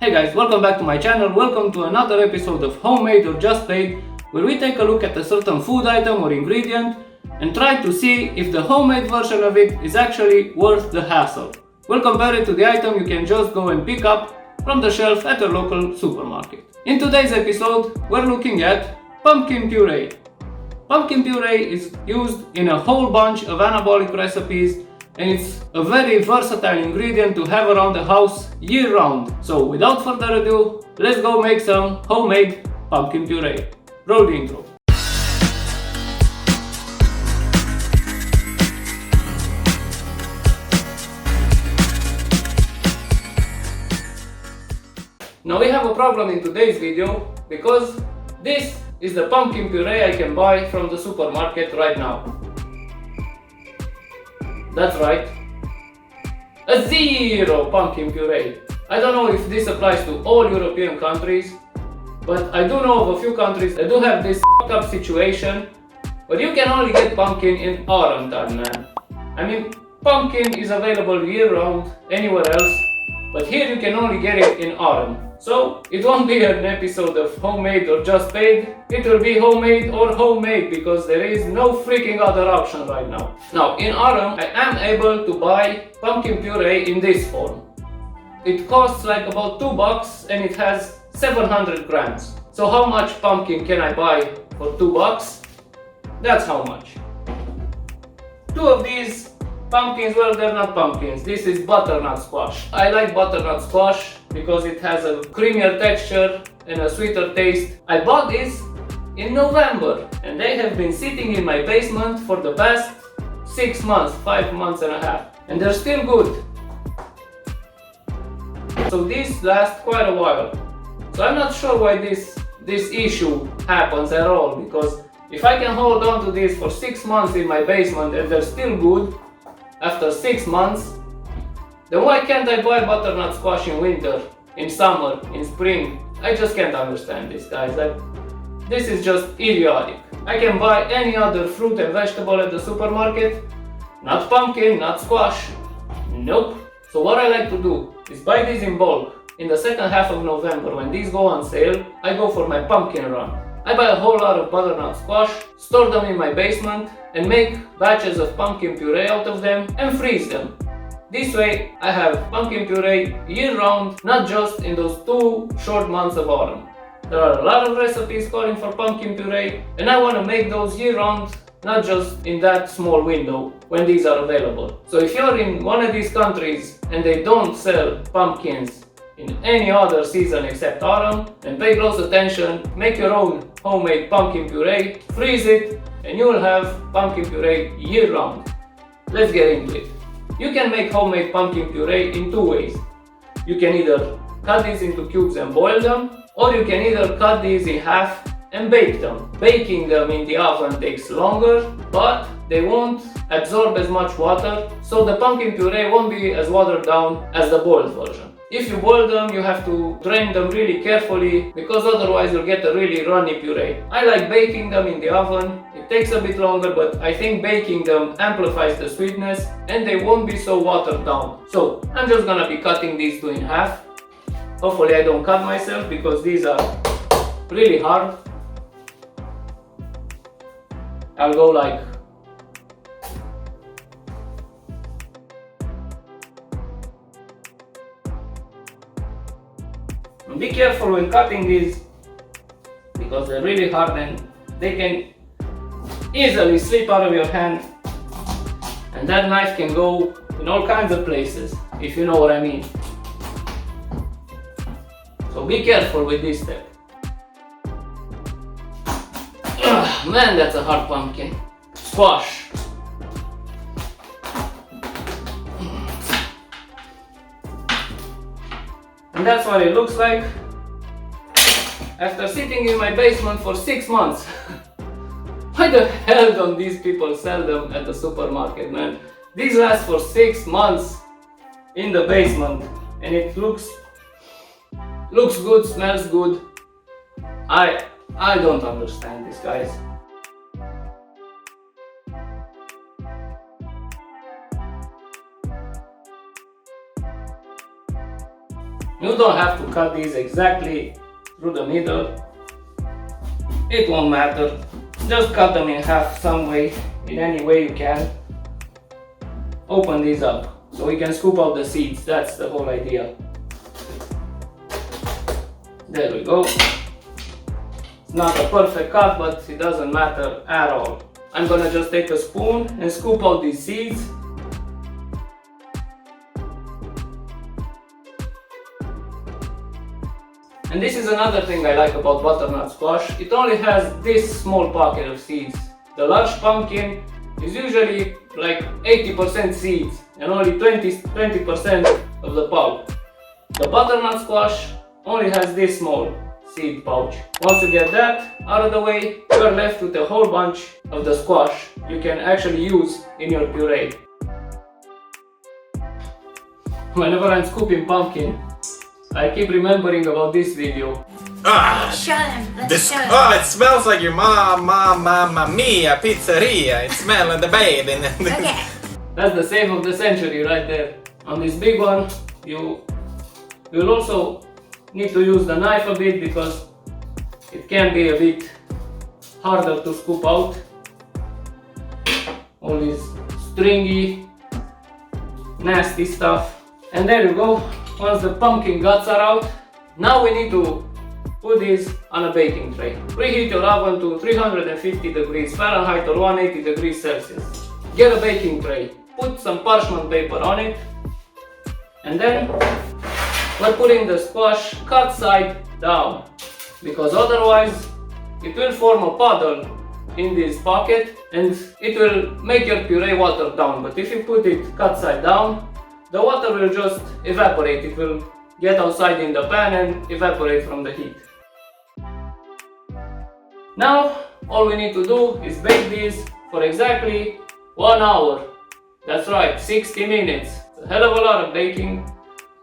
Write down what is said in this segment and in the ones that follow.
Hey guys, welcome back to my channel. Welcome to another episode of Homemade or Just Made, where we take a look at a certain food item or ingredient and try to see if the homemade version of it is actually worth the hassle. We'll compare it to the item you can just go and pick up from the shelf at a local supermarket. In today's episode, we're looking at pumpkin puree. Pumpkin puree is used in a whole bunch of anabolic recipes, and it's a very versatile ingredient to have around the house year round. So without further ado, let's go make some homemade pumpkin puree. Roll the intro. Now we have a problem in today's video because this is the pumpkin puree I can buy from the supermarket right now. That's right, a zero pumpkin puree. I don't know if this applies to all European countries, but I do know of a few countries that do have this up situation, but you can only get pumpkin in autumn time, man. I mean, pumpkin is available year round anywhere else, but here you can only get it in autumn. So it won't be an episode of homemade or just made, it will be homemade or homemade because there is no freaking other option right now. Now in autumn I am able to buy pumpkin puree in this form. It costs like about $2 and it has 700 grams. So how much pumpkin can I buy for $2? That's how much. Two of these pumpkins, well, they're not pumpkins. This is butternut squash. I like butternut squash because it has a creamier texture and a sweeter taste. I bought this in November and they have been sitting in my basement for the past 6 months, 5 months and a half, and they're still good. So these last quite a while. So I'm not sure why this issue happens at all, because if I can hold on to this for 6 months in my basement and they're still good after 6 months, then why can't I buy butternut squash in winter, in summer, in spring? I just can't understand this, guys. This is just idiotic. I can buy any other fruit and vegetable at the supermarket, not pumpkin, not squash. Nope. So what I like to do is buy these in bulk. In the second half of November, when these go on sale, I go for my pumpkin run. I buy a whole lot of butternut squash, store them in my basement, and make batches of pumpkin puree out of them and freeze them. This way I have pumpkin puree year round, not just in those 2 short months of autumn. There are a lot of recipes calling for pumpkin puree, and I want to make those year round, not just in that small window when these are available. So if you're in one of these countries and they don't sell pumpkins in any other season except autumn, then pay close attention, make your own homemade pumpkin puree, freeze it, and you will have pumpkin puree year round. Let's get into it. You can make homemade pumpkin puree in 2 ways. You can either cut these into cubes and boil them, or you can either cut these in half and bake them. Baking them in the oven takes longer, but they won't absorb as much water, so the pumpkin puree won't be as watered down as the boiled version. If you boil them, you have to drain them really carefully, because otherwise you'll get a really runny puree. I like baking them in the oven. It takes a bit longer, but I think baking them amplifies the sweetness and they won't be so watered down. So I'm just gonna be cutting these two in half. Hopefully I don't cut myself because these are really hard. I'll go like and be careful when cutting these because they're really hard and they can easily slip out of your hand, and that knife can go in all kinds of places, if you know what I mean. So be careful with this step. Ugh, man, that's a hard pumpkin. Squash. And that's what it looks like after sitting in my basement for 6 months. Why the hell don't these people sell them at the supermarket, man? These last for 6 months in the basement and it looks good, smells good. I don't understand this, guys. You don't have to cut these exactly through the middle. It won't matter. Just cut them in half some way, in any way you can. Open these up so we can scoop out the seeds. That's the whole idea. There we go. It's not a perfect cut, but it doesn't matter at all. I'm gonna just take a spoon and scoop out these seeds. And this is another thing I like about butternut squash. It only has this small pocket of seeds. The large pumpkin is usually like 80% seeds and only 20% of the pulp. The butternut squash only has this small seed pouch. Once you get that out of the way, you're left with a whole bunch of the squash you can actually use in your puree. Whenever I'm scooping pumpkin, I keep remembering about this video. Show them. Let's show them. It smells like your mamma mia pizzeria. It smells like the baby. Okay. That's the save of the century right there. On this big one, you'll also need to use the knife a bit because it can be a bit harder to scoop out. All this stringy, nasty stuff. And there you go. Once the pumpkin guts are out, now we need to put these on a baking tray. Preheat your oven to 350 degrees Fahrenheit or 180 degrees Celsius. Get a baking tray, put some parchment paper on it, and then we're putting the squash cut side down, because otherwise it will form a puddle in this pocket and it will make your puree water down. But if you put it cut side down, the water will just evaporate. It will get outside in the pan and evaporate from the heat. Now all we need to do is bake these for exactly 1 hour. That's right, 60 minutes. It's a hell of a lot of baking.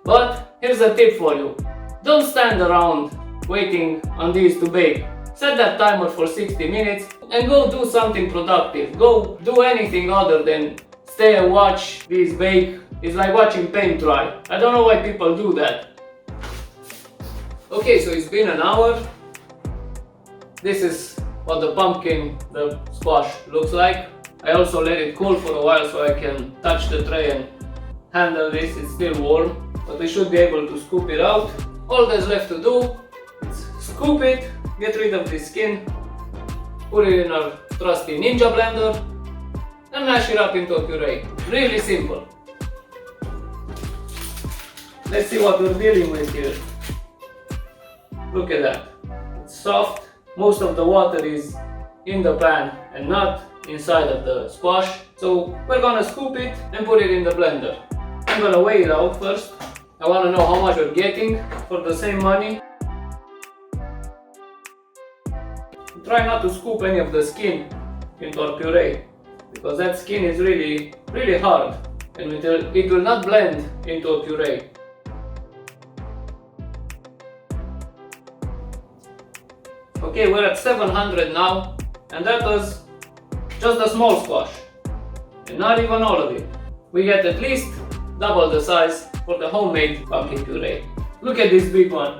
But here's a tip for you. Don't stand around waiting on these to bake. Set that timer for 60 minutes and go do something productive. Go do anything other than stay and watch these bake. It's like watching paint dry. I don't know why people do that. Okay, so it's been an hour. This is what the squash looks like. I also let it cool for a while so I can touch the tray and handle this. It's still warm, but we should be able to scoop it out. All there's left to do is scoop it, get rid of the skin, put it in our trusty Ninja blender, and mash it up into a puree. Really simple. Let's see what we're dealing with here. Look at that. It's soft. Most of the water is in the pan and not inside of the squash. So we're gonna scoop it and put it in the blender. I'm gonna weigh it out first. I wanna know how much we're getting for the same money. Try not to scoop any of the skin into our puree, because that skin is really hard and it will not blend into a puree. Okay, we're at 700 now, and that was just a small squash, and not even all of it. We get at least double the size for the homemade pumpkin puree. Look at this big one.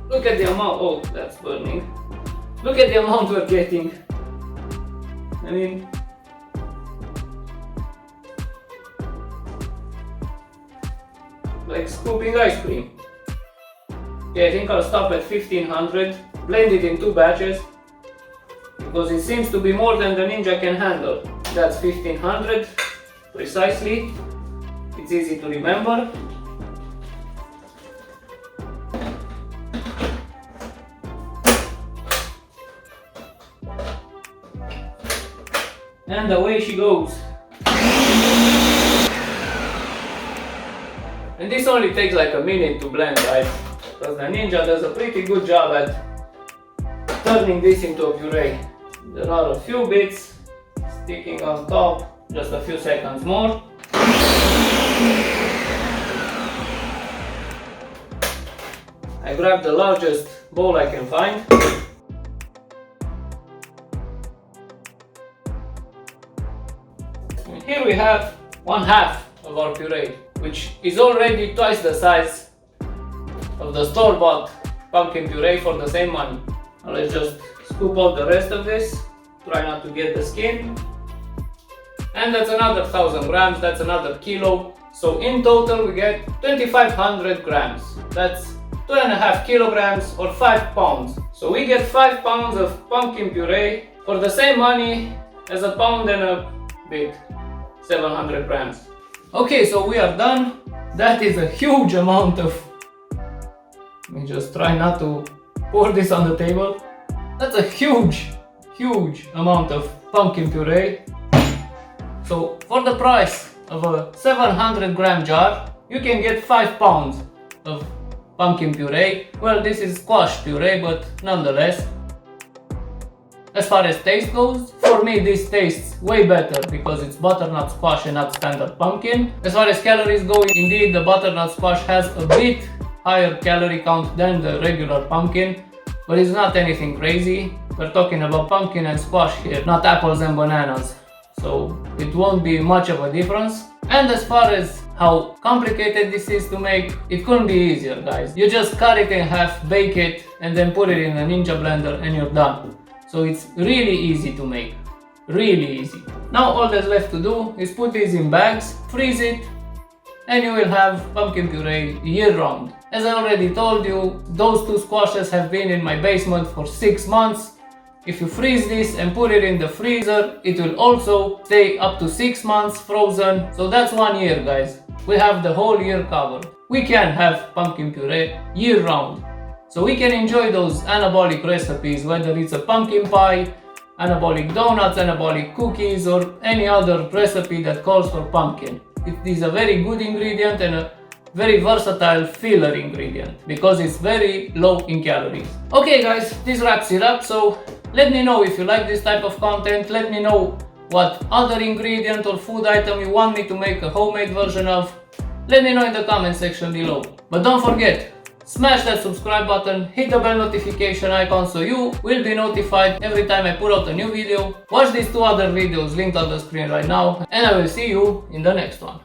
Look at the amount. Oh, that's burning. Look at the amount we're getting. I mean, like scooping ice cream. Okay, I think I'll stop at 1500. Blend it in 2 batches, because it seems to be more than the Ninja can handle. That's 1500 precisely. It's easy to remember. And away she goes. And this only takes like a minute to blend, right? Because the Ninja does a pretty good job at turning this into a puree. There are a few bits sticking on top, just a few seconds more. I grabbed the largest bowl I can find. And here we have 1/2 of our puree, which is already twice the size of the store-bought pumpkin puree for the same money. Now let's just scoop out the rest of this. Try not to get the skin. And that's another 1000 grams, that's another kilo. So in total we get 2500 grams. That's 2.5 kilograms or 5 pounds. So we get 5 pounds of pumpkin puree for the same money as a pound and a bit, 700 grams. Okay, so we are done. That is a huge amount of... Let me just try not to pour this on the table. That's a huge amount of pumpkin puree. So for the price of a 700 gram jar, you can get 5 pounds of pumpkin puree. Well, this is squash puree, but nonetheless. As far as taste goes, for me this tastes way better because it's butternut squash and not standard pumpkin. As far as calories go, indeed the butternut squash has a bit higher calorie count than the regular pumpkin, but it's not anything crazy. We're talking about pumpkin and squash here, not apples and bananas. So it won't be much of a difference. And as far as how complicated this is to make, it couldn't be easier, guys. You just cut it in half, bake it, and then put it in a Ninja blender and you're done. So it's really easy to make, really easy. Now all that's left to do is put these in bags, freeze it, and you will have pumpkin puree year round. As I already told you, those two squashes have been in my basement for 6 months. If you freeze this and put it in the freezer, it will also stay up to 6 months frozen. So that's 1 year, guys. We have the whole year covered. We can have pumpkin puree year round. So we can enjoy those anabolic recipes, whether it's a pumpkin pie, anabolic donuts, anabolic cookies, or any other recipe that calls for pumpkin. It is a very good ingredient and a very versatile filler ingredient because it's very low in calories. Okay guys, this wraps it up. So let me know if you like this type of content. Let me know what other ingredient or food item you want me to make a homemade version of. Let me know in the comment section below. But don't forget, smash that subscribe button, hit the bell notification icon so you will be notified every time I put out a new video. Watch these 2 other videos linked on the screen right now, and I will see you in the next one.